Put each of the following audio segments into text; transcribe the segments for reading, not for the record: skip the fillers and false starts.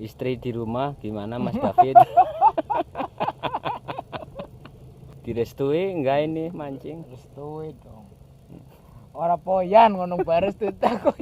Istri di rumah gimana Mas David? Direstui enggak ini mancing? Restui dong. Ora poyan ngono baris ditakok.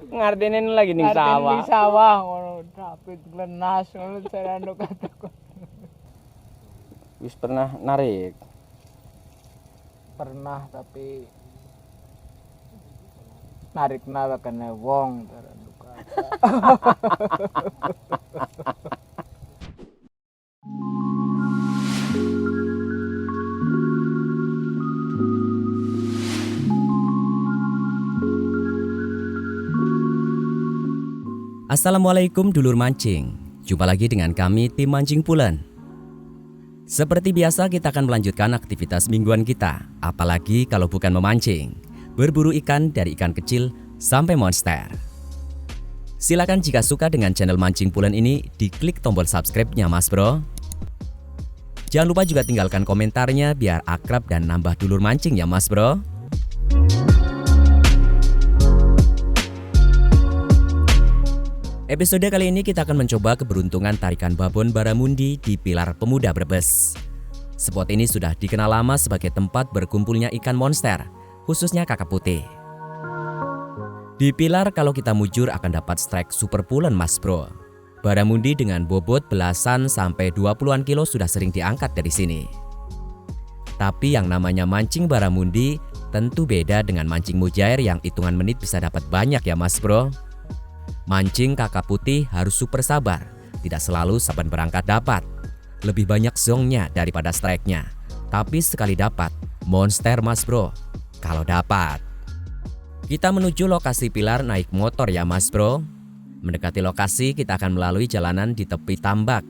Ngartine lagi ning sawah. Ning sawah ngono David glenas ngono carane kataku. Wis pernah narik? Pernah tapi narik nawa kena wong carane kata. Assalamualaikum dulur mancing. Jumpa lagi dengan kami tim Mancing Pulen. Seperti biasa kita akan melanjutkan aktivitas mingguan kita. Apalagi kalau bukan memancing, berburu ikan dari ikan kecil sampai monster. Silakan jika suka dengan channel Mancing Pulen ini diklik tombol subscribe-nya Mas Bro. Jangan lupa juga tinggalkan komentarnya biar akrab dan nambah dulur mancing ya Mas Bro. Episode kali ini kita akan mencoba keberuntungan tarikan babon Baramundi di Pilar Pemuda Brebes. Spot ini sudah dikenal lama sebagai tempat berkumpulnya ikan monster, khususnya kakap putih. Di Pilar kalau kita mujur akan dapat strike super pulen Mas Bro. Baramundi dengan bobot belasan sampai 20-an kilo sudah sering diangkat dari sini. Tapi yang namanya mancing Baramundi tentu beda dengan mancing mujair yang hitungan menit bisa dapat banyak ya Mas Bro. Mancing kakap putih harus super sabar, tidak selalu saban berangkat dapat. Lebih banyak zongnya daripada strike-nya. Tapi sekali dapat, monster Mas Bro. Kalau dapat. Kita menuju lokasi Pilar naik motor ya Mas Bro. Mendekati lokasi kita akan melalui jalanan di tepi tambak.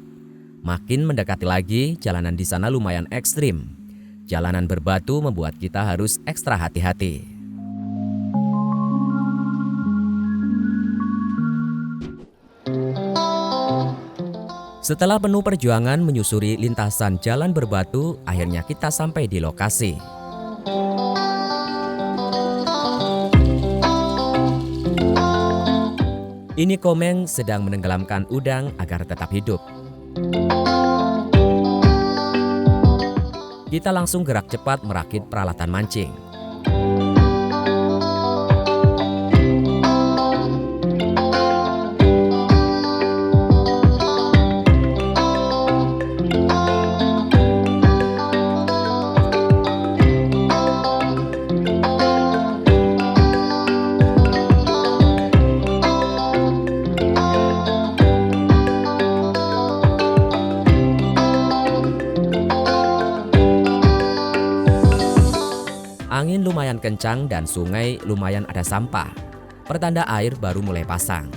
Makin mendekati lagi, jalanan di sana lumayan ekstrim. Jalanan berbatu membuat kita harus ekstra hati-hati. Setelah penuh perjuangan menyusuri lintasan jalan berbatu, akhirnya kita sampai di lokasi. Ini Komeng sedang menenggelamkan udang agar tetap hidup. Kita langsung gerak cepat merakit peralatan mancing. Angin lumayan kencang dan sungai lumayan ada sampah. Pertanda air baru mulai pasang.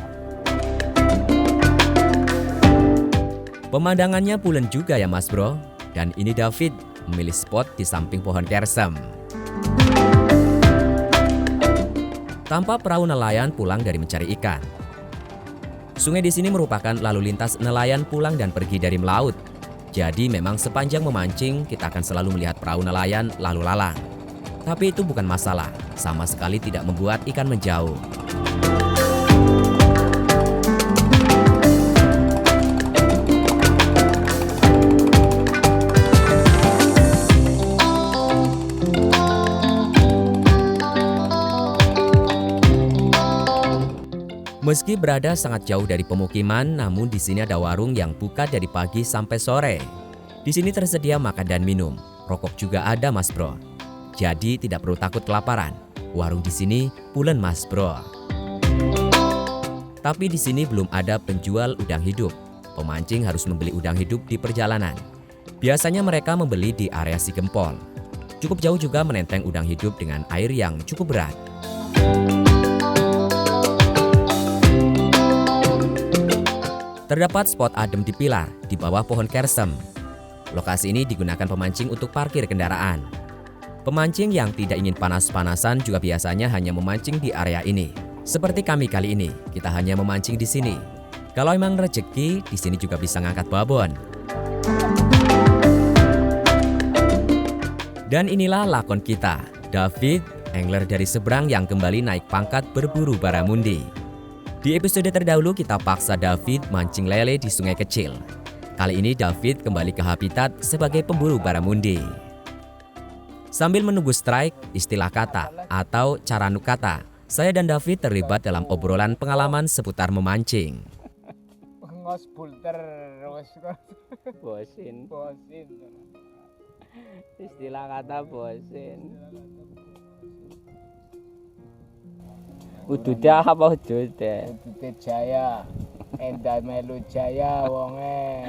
Pemandangannya pulen juga ya Mas Bro. Dan ini David memilih spot di samping pohon kersem. Tampak perahu nelayan pulang dari mencari ikan. Sungai di sini merupakan lalu lintas nelayan pulang dan pergi dari melaut. Jadi memang sepanjang memancing kita akan selalu melihat perahu nelayan lalu lalang. Tapi itu bukan masalah, sama sekali tidak membuat ikan menjauh. Meski berada sangat jauh dari pemukiman, namun di sini ada warung yang buka dari pagi sampai sore. Di sini tersedia makan dan minum, rokok juga ada Mas Bro. Jadi tidak perlu takut kelaparan. Warung di sini pulen Mas Bro. Tapi di sini belum ada penjual udang hidup. Pemancing harus membeli udang hidup di perjalanan. Biasanya mereka membeli di area Sigempol. Cukup jauh juga menenteng udang hidup dengan air yang cukup berat. Terdapat spot adem di Pilar di bawah pohon kersem. Lokasi ini digunakan pemancing untuk parkir kendaraan. Pemancing yang tidak ingin panas-panasan juga biasanya hanya memancing di area ini. Seperti kami kali ini, kita hanya memancing di sini. Kalau emang rezeki, di sini juga bisa ngangkat babon. Dan inilah lakon kita, David, angler dari seberang yang kembali naik pangkat berburu Baramundi. Di episode terdahulu kita paksa David mancing lele di sungai kecil. Kali ini David kembali ke habitat sebagai pemburu baramundi. Sambil menunggu strike, istilah kata atau cara nukata, saya dan David terlibat dalam obrolan pengalaman seputar memancing. Ngos bulter, Bosin. bosin. Istilah kata bosin. Ududah apa ududah? Udute Jaya, endah melu Jaya wonge.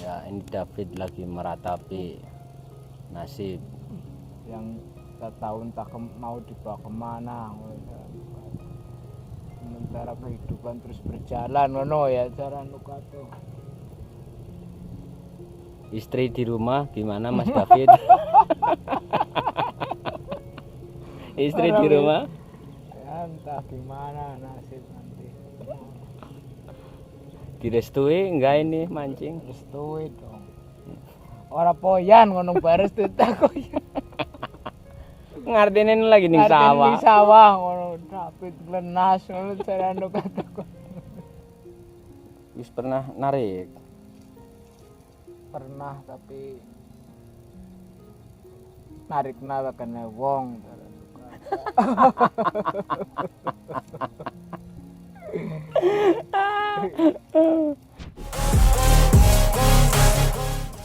Ya, ini David lagi meratapi nasib. Yang tak tahu entah mau dibawa kemana. Sementara kehidupan terus berjalan, ngono ya cara nukato. Istri di rumah gimana Mas David? Istri di rumah? Ya, entah gimana nasib nanti. Direstui enggak ini mancing? Restui dong. Ora poyan ngono baris ditakok. Ngartine ini lagi ning Ning sawah. sawah ngono David lenas ngono cara nukato. Wis pernah narik? Pernah tapi narik nawa kena wong.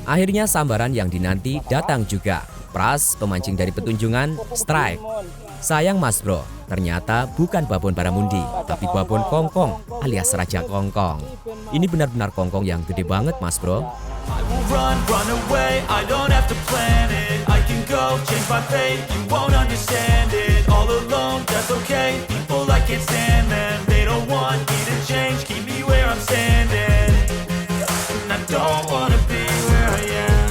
Akhirnya sambaran yang dinanti datang juga. Pras, pemancing dari Petunjungan, strike. Sayang Mas Bro, ternyata bukan babon baramundi, tapi babon kongkong alias raja kongkong. Ini benar-benar kongkong yang gede banget Mas Bro. I will run away, I don't have to plan it. I can go, change my fate, you won't understand it. All alone, that's okay, people I can't stand them. They don't want me to change, keep me where I'm standing. And I don't wanna be where I am.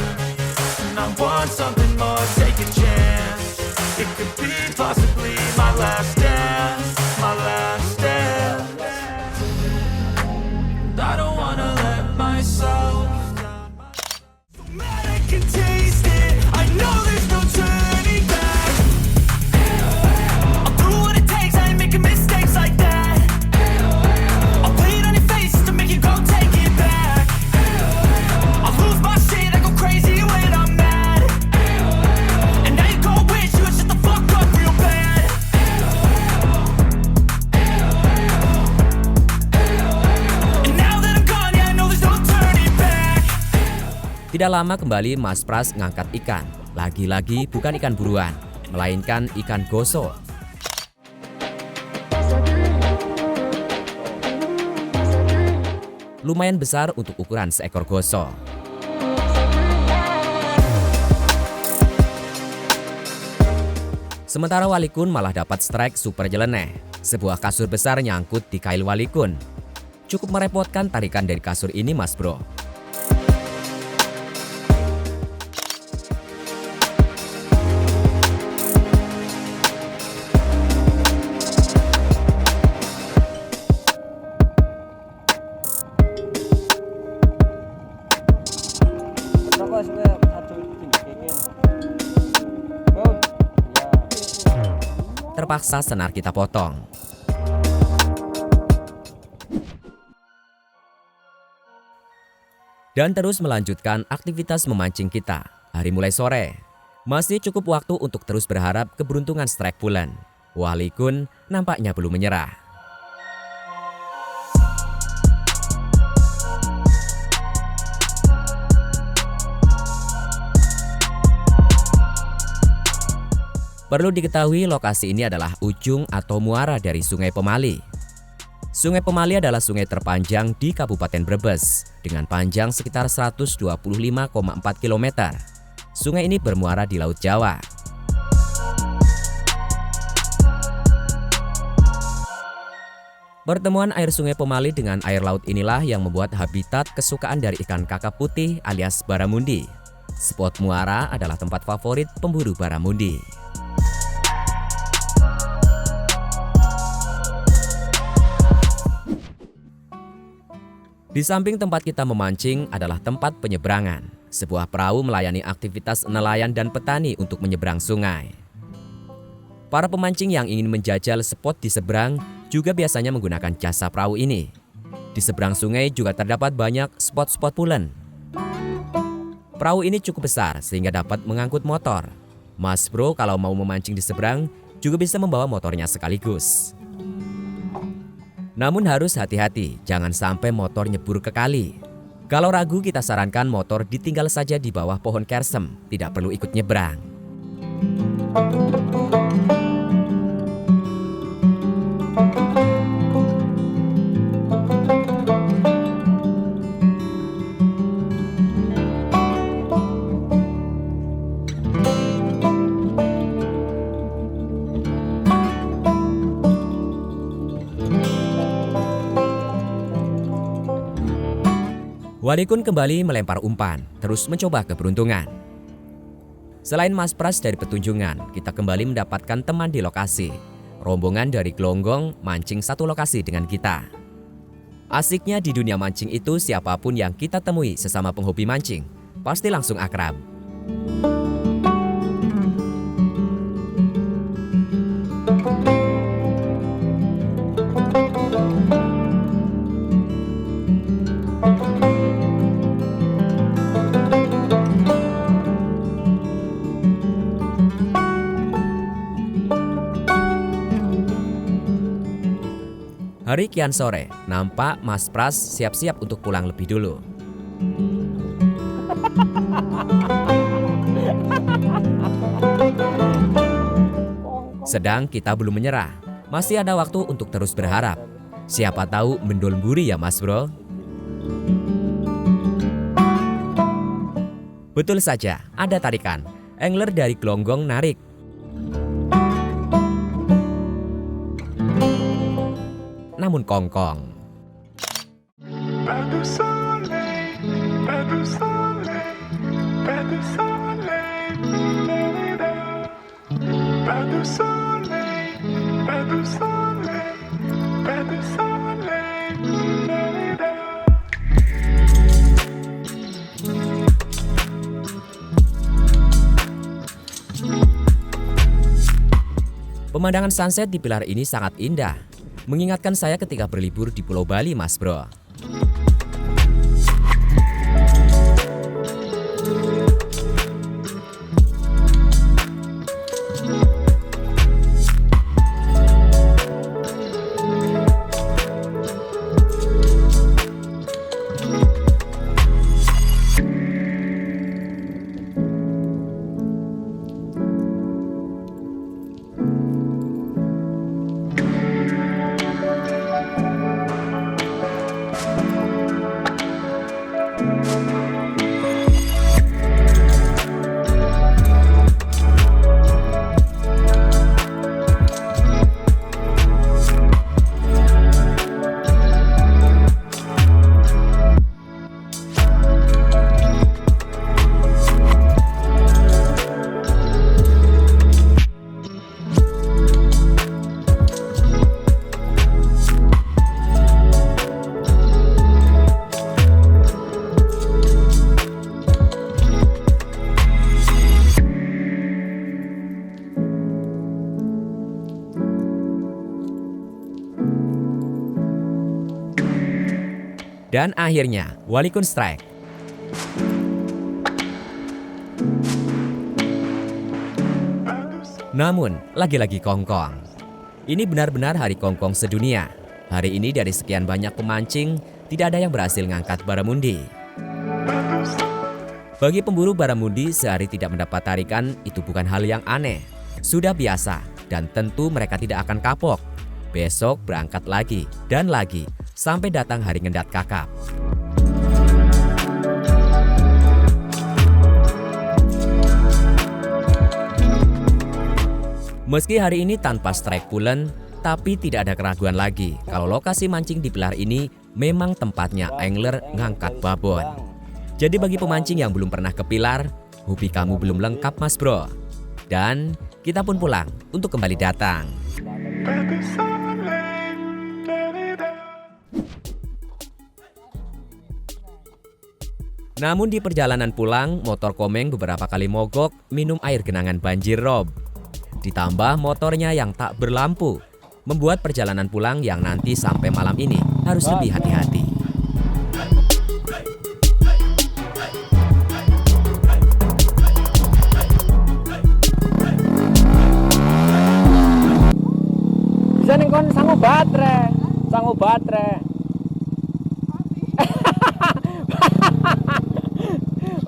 And I want something more, take a chance. It could be possibly my last dance, my last dance. And I don't wanna let myself mad I can taste it. I know there's no turning back. I'll do what it takes, I ain't making mistakes like that. I'll play it on your face to make you go take it back. I'll lose my shit, I go crazy when I'm mad. And now you go wish you would shut the fuck up real bad. And now that I'm gone, yeah, I know there's no turning back. Tidak lama kembali Mas Pras ngangkat ikan. Lagi-lagi bukan ikan buruan, melainkan ikan gosok. Lumayan besar untuk ukuran seekor gosok. Sementara Walikun malah dapat strike super jeleneh. Sebuah kasur besar nyangkut di kail Walikun. Cukup merepotkan tarikan dari kasur ini Mas Bro. Terpaksa senar kita potong. Dan terus melanjutkan aktivitas memancing kita. Hari mulai sore. Masih cukup waktu untuk terus berharap keberuntungan strike bulan. Walikun nampaknya belum menyerah. Perlu diketahui lokasi ini adalah ujung atau muara dari Sungai Pemali. Sungai Pemali adalah sungai terpanjang di Kabupaten Brebes dengan panjang sekitar 125,4 km. Sungai ini bermuara di Laut Jawa. Pertemuan air Sungai Pemali dengan air laut inilah yang membuat habitat kesukaan dari ikan kakap putih alias baramundi. Spot muara adalah tempat favorit pemburu baramundi. Di samping tempat kita memancing adalah tempat penyeberangan. Sebuah perahu melayani aktivitas nelayan dan petani untuk menyeberang sungai. Para pemancing yang ingin menjajal spot di seberang juga biasanya menggunakan jasa perahu ini. Di seberang sungai juga terdapat banyak spot-spot pulen. Perahu ini cukup besar sehingga dapat mengangkut motor. Mas Bro kalau mau memancing di seberang juga bisa membawa motornya sekaligus. Namun harus hati-hati, jangan sampai motor nyebur ke kali. Kalau ragu kita sarankan motor ditinggal saja di bawah pohon kersem, tidak perlu ikut nyebrang. Walikun kembali melempar umpan, terus mencoba keberuntungan. Selain Mas Pras dari Petunjungan, kita kembali mendapatkan teman di lokasi. Rombongan dari Glonggong mancing satu lokasi dengan kita. Asiknya di dunia mancing itu siapapun yang kita temui sesama penghobi mancing, pasti langsung akrab. Hari kian sore, nampak Mas Pras siap-siap untuk pulang lebih dulu. Sedang kita belum menyerah, masih ada waktu untuk terus berharap. Siapa tahu mendol mburi ya Mas Bro? Betul saja, ada tarikan. Angler dari Glonggong narik. Namun kongkong. Pemandangan sunset di pilar ini sangat indah, mengingatkan saya ketika berlibur di Pulau Bali, Mas Bro. Dan akhirnya, Walikun strike. Namun, lagi-lagi kongkong. Ini benar-benar hari kongkong sedunia. Hari ini dari sekian banyak pemancing, tidak ada yang berhasil ngangkat baramundi. Bagi pemburu baramundi, sehari tidak mendapat tarikan itu bukan hal yang aneh. Sudah biasa, dan tentu mereka tidak akan kapok. Besok berangkat lagi, dan lagi, sampai datang hari ngendat kakap. Meski hari ini tanpa strike pulen, tapi tidak ada keraguan lagi kalau lokasi mancing di pilar ini memang tempatnya angler ngangkat babon. Jadi bagi pemancing yang belum pernah ke pilar, hobi kamu belum lengkap Mas Bro. Dan kita pun pulang untuk kembali datang. Namun di perjalanan pulang, motor Komeng beberapa kali mogok minum air genangan banjir rob. Ditambah motornya yang tak berlampu, membuat perjalanan pulang yang nanti sampai malam ini harus lebih hati-hati. Bisa nih kon sanggup baterai.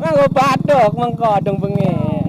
Nganggo bathok mengko dong bengi.